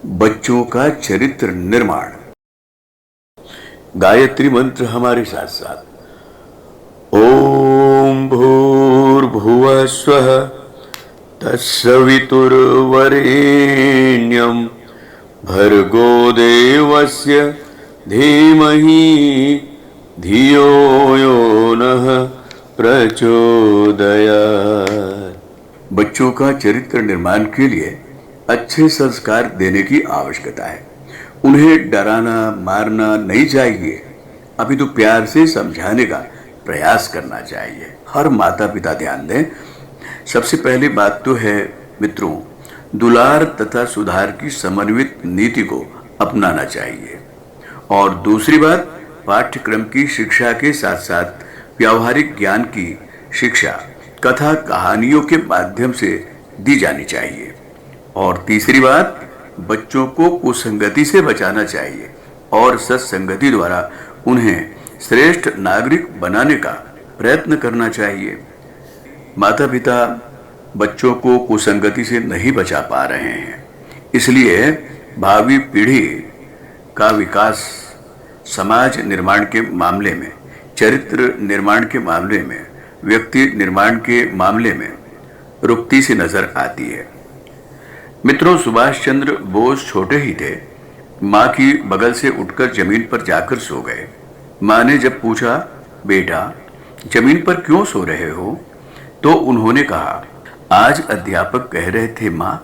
बच्चों का चरित्र निर्माण। गायत्री मंत्र हमारे साथ साथ। ओम भूर्भुवः स्वः तत्सवितुर्वरेण्यं भर्गो देवस्य धीमहि धियो यो नः प्रचोदयात्। बच्चों का चरित्र निर्माण के लिए अच्छे संस्कार देने की आवश्यकता है। उन्हें डराना मारना नहीं चाहिए, अभी तो प्यार से समझाने का प्रयास करना चाहिए। हर माता पिता ध्यान दें। सबसे पहली बात तो है मित्रों, दुलार तथा सुधार की समन्वित नीति को अपनाना चाहिए। और दूसरी बात, पाठ्यक्रम की शिक्षा के साथ साथ व्यावहारिक ज्ञान की शिक्षा कथा कहानियों के माध्यम से दी जानी चाहिए। और तीसरी बात, बच्चों को कुसंगति से बचाना चाहिए और सत्संगति द्वारा उन्हें श्रेष्ठ नागरिक बनाने का प्रयत्न करना चाहिए। माता पिता बच्चों को कुसंगति से नहीं बचा पा रहे हैं, इसलिए भावी पीढ़ी का विकास समाज निर्माण के मामले में, चरित्र निर्माण के मामले में, व्यक्ति निर्माण के मामले में रुकती सी नजर आती है। मित्रों, सुभाष चंद्र बोस छोटे ही थे, माँ की बगल से उठकर जमीन पर जाकर सो गए। माँ ने जब पूछा, बेटा जमीन पर क्यों सो रहे हो, तो उन्होंने कहा, आज अध्यापक कह रहे थे माँ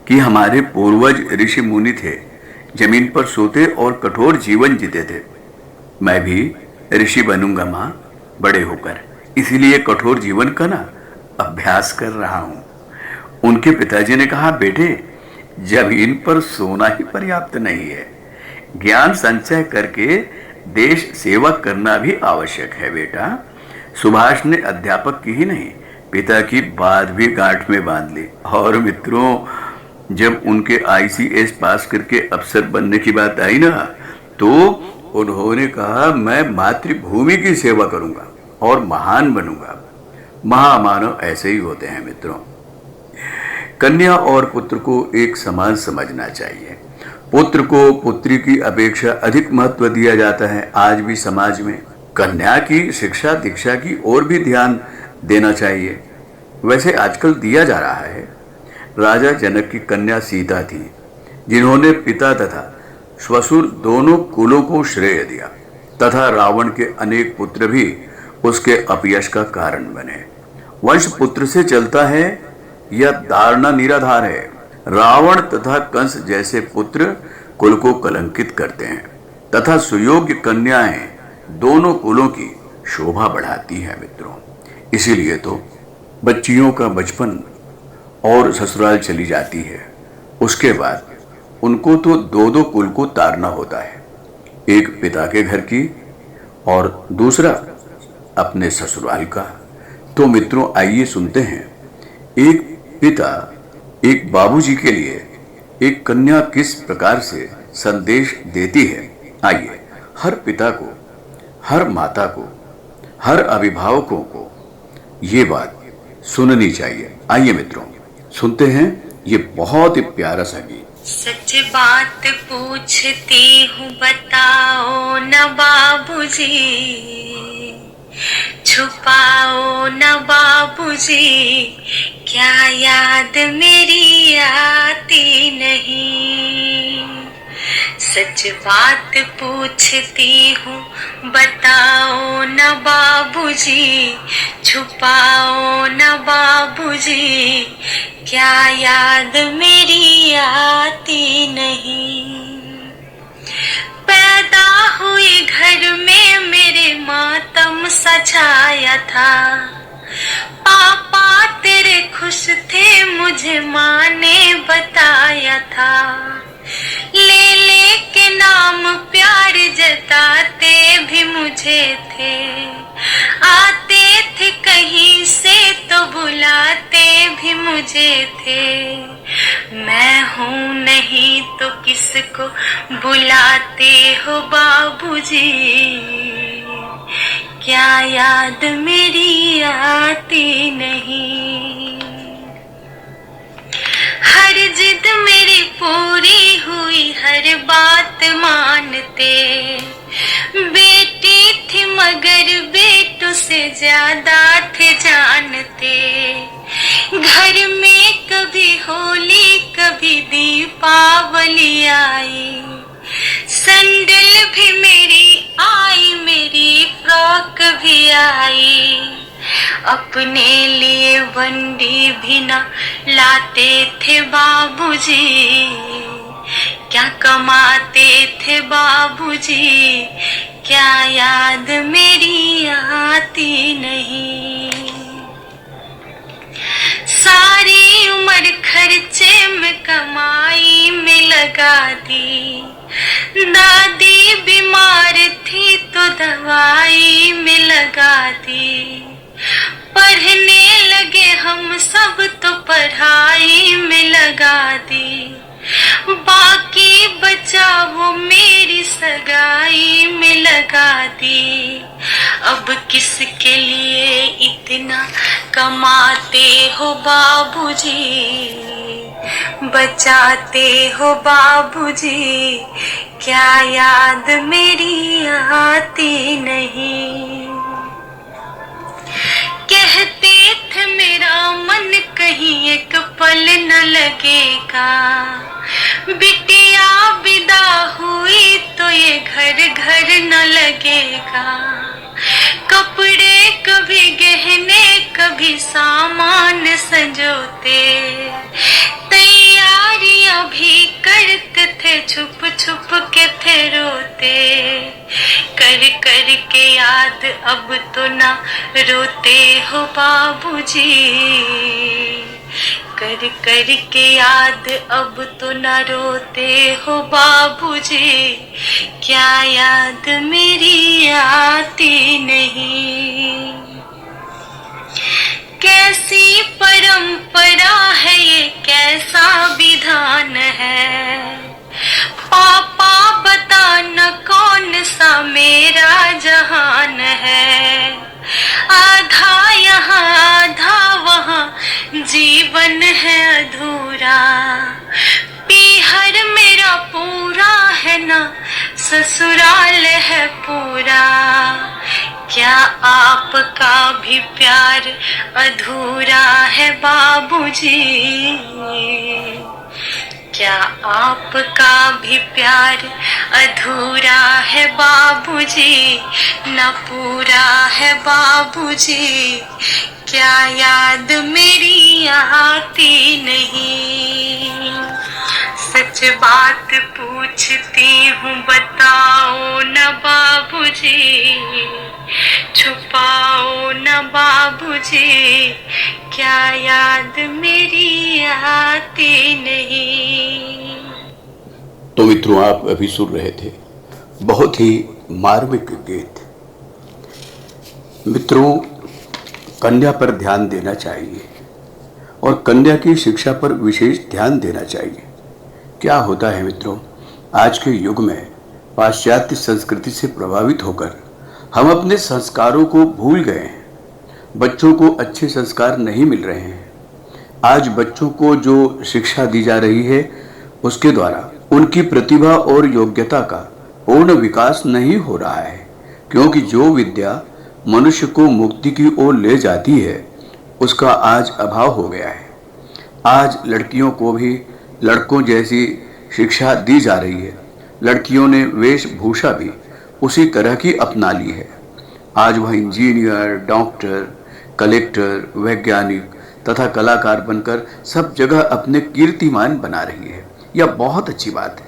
कि हमारे पूर्वज ऋषि मुनि थे, जमीन पर सोते और कठोर जीवन जीते थे। मैं भी ऋषि बनूंगा माँ बड़े होकर, इसीलिए कठोर जीवन का अभ्यास कर रहा हूँ। उनके पिताजी ने कहा, बेटे जमीन पर सोना ही पर्याप्त नहीं है, ज्ञान संचय करके देश सेवा करना भी आवश्यक है बेटा। सुभाष ने अध्यापक की ही नहीं, पिता की बात भी गांठ में बांध ली। और मित्रों, जब उनके ICS पास करके अफसर बनने की बात आई ना, तो उन्होंने कहा, मैं मातृभूमि की सेवा करूंगा और महान बनूंगा। महामानव ऐसे ही होते हैं मित्रों। कन्या और पुत्र को एक समान समझना चाहिए। पुत्र को पुत्री की अपेक्षा अधिक महत्व दिया जाता है आज भी समाज में। कन्या की शिक्षा दीक्षा की ओर भी ध्यान देना चाहिए, वैसे आजकल दिया जा रहा है। राजा जनक की कन्या सीता थी, जिन्होंने पिता तथा ससुर दोनों कुलों को श्रेय दिया, तथा रावण के अनेक पुत्र भी उसके अपयश का कारण बने। वंश पुत्र से चलता है, यह धारणा निराधार है। रावण तथा कंस जैसे पुत्र कुल को कलंकित करते हैं, तथा सुयोग्य कन्याएं दोनों कुलों की शोभा बढ़ाती हैं मित्रों। इसीलिए तो बच्चियों का बचपन और ससुराल चली जाती है, उसके बाद उनको तो दो दो कुल को तारना होता है, एक पिता के घर की और दूसरा अपने ससुराल का। तो मित्रों, आइए सुनते हैं, एक पिता एक बाबूजी के लिए एक कन्या किस प्रकार से संदेश देती है। आइए, हर पिता को, हर माता को, हर अभिभावकों को ये बात सुननी चाहिए। आइए मित्रों, सुनते हैं ये बहुत ही प्यारा सा गीत। सच बात पूछती हूँ बताओ न बाबूजी, छुपाओ न बाबूजी, क्या याद मेरी आती नहीं। सच बात पूछती हूँ बताओ न बाबूजी, छुपाओ न बाबूजी, क्या याद मेरी आती नहीं। पैदा हुई घर में मेरे मातम सजाया था, पापा तेरे खुश थे मुझे माँ ने बताया था। ले ले के नाम प्यार जताते भी मुझे थे, आते थे कहीं से तो बुलाते भी मुझे थे। मैं हूँ नहीं तो किसको बुलाते हो बाबूजी, क्या याद मेरी आती नहीं। हर जिद मेरी पूरी हुई ज्यादा थे जानते। घर में कभी होली कभी दीपावली आई, सैंडल भी मेरी आई, मेरी फ्रॉक भी आई। अपने लिए वंडी भी ना लाते थे बाबूजी, क्या कमाते थे बाबूजी, क्या याद मेरी आती नहीं। सारी उम्र खर्चे में कमाई में लगा दी, दादी बीमार थी तो दवाई में लगा दी। पढ़ने लगे हम सब तो पढ़ाई में लगा दी, बाकी बचा वो मेरी सगाई में लगा दी। अब किसके लिए इतना कमाते हो बाबूजी, बचाते हो बाबूजी, क्या याद मेरी आती नहीं। कहते थे मेरा मन कहीं एक पल न लगेगा, बिटिया विदा हुई तो ये घर घर न लगेगा। कपड़े कभी गहने कभी सामान संजोते, तैयारियां भी करते थे छुप छुप के थे रोते। कर कर के याद अब तो ना रोते हो बाबूजी, कर कर के याद अब तो ना रोते हो बाबूजी, क्या याद मेरी आती नहीं। कैसी परंपरा है ये, कैसा विधान है, पापा बता न कौन सा मेरा जहान है। आधा यहाँ आधा वहाँ जीवन है अधूरा, पीहर मेरा पूरा है ना ससुराल है पूरा। क्या आपका भी प्यार अधूरा है बाबूजी, क्या आपका भी प्यार अधूरा है बाबूजी, न पूरा है बाबूजी, क्या याद मेरी आती नहीं। सच बात पूछती हूँ बताओ न बाबूजी, छुपाओ न बाबूजी, क्या याद मेरी आती नहीं। तो मित्रों, आप अभी सुन रहे थे बहुत ही मार्मिक गीत। मित्रों, कन्या पर ध्यान देना चाहिए और कन्या की शिक्षा पर विशेष ध्यान देना चाहिए। क्या होता है मित्रों, आज के युग में पाश्चात्य संस्कृति से प्रभावित होकर हम अपने संस्कारों को भूल गए हैं। बच्चों को अच्छे संस्कार नहीं मिल रहे हैं। आज बच्चों को जो शिक्षा दी जा रही है उसके द्वारा उनकी प्रतिभा और योग्यता का पूर्ण विकास नहीं हो रहा है, क्योंकि जो विद्या मनुष्य को मुक्ति की ओर ले जाती है उसका आज अभाव हो गया है। आज लड़कियों को भी लड़कों जैसी शिक्षा दी जा रही है। लड़कियों ने वेशभूषा भी उसी तरह की अपना ली है। आज वह इंजीनियर, डॉक्टर, कलेक्टर, वैज्ञानिक तथा कलाकार बनकर सब जगह अपने कीर्तिमान बना रही है। यह बहुत अच्छी बात है,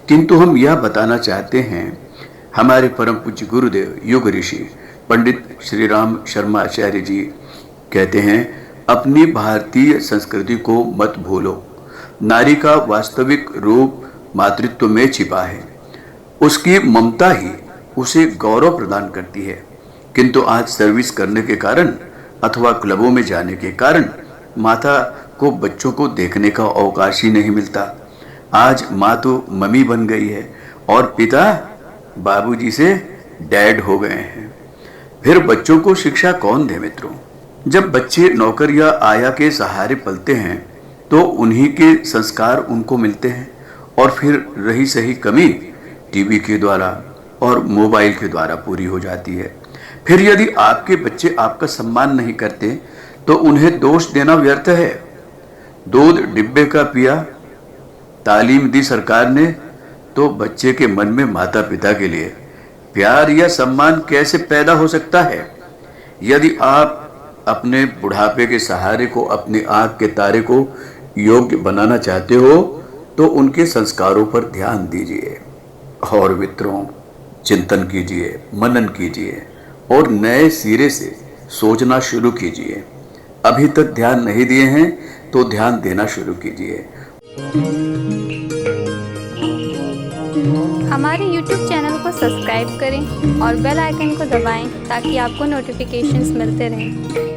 किंतु हम यह बताना चाहते हैं, हमारे परम पूज्य गुरुदेव युग ऋषि पंडित श्री राम शर्मा आचार्य जी कहते हैं, अपनी भारतीय संस्कृति को मत भूलो। नारी का वास्तविक रूप मातृत्व में छिपा है। उसकी ममता ही उसे गौरव प्रदान करती है। किंतु आज सर्विस करने के कारण अथवा क्लबों में जाने के कारण माता को बच्चों को देखने का अवकाश ही नहीं मिलता। आज माँ तो मम्मी बन गई है और पिता बाबूजी से डैड हो गए हैं। फिर बच्चों को शिक्षा कौन दे मित्रों? जब बच्चे नौकर या आया के सहारे पलते हैं तो उन्हीं के संस्कार उनको मिलते हैं, और फिर रही सही कमी टीवी के द्वारा और मोबाइल के द्वारा पूरी हो जाती है। फिर यदि आपके बच्चे आपका सम्मान नहीं करते तो उन्हें दोष देना व्यर्थ है। दूध डिब्बे का पिया, तालीम दी सरकार ने, तो बच्चे के मन में माता पिता के लिए प्यार या सम्मान कैसे पैदा हो सकता है? यदि आप अपने बुढ़ापे के सहारे को, अपनी आंख के तारे को योग्य बनाना चाहते हो तो उनके संस्कारों पर ध्यान दीजिए और मित्रों, चिंतन कीजिए, मनन कीजिए और नए सिरे से सोचना शुरू कीजिए। अभी तक ध्यान नहीं दिए हैं तो ध्यान देना शुरू कीजिए। हमारे YouTube चैनल को सब्सक्राइब करें और बेल आइकन को दबाएं ताकि आपको नोटिफिकेशंस मिलते रहें।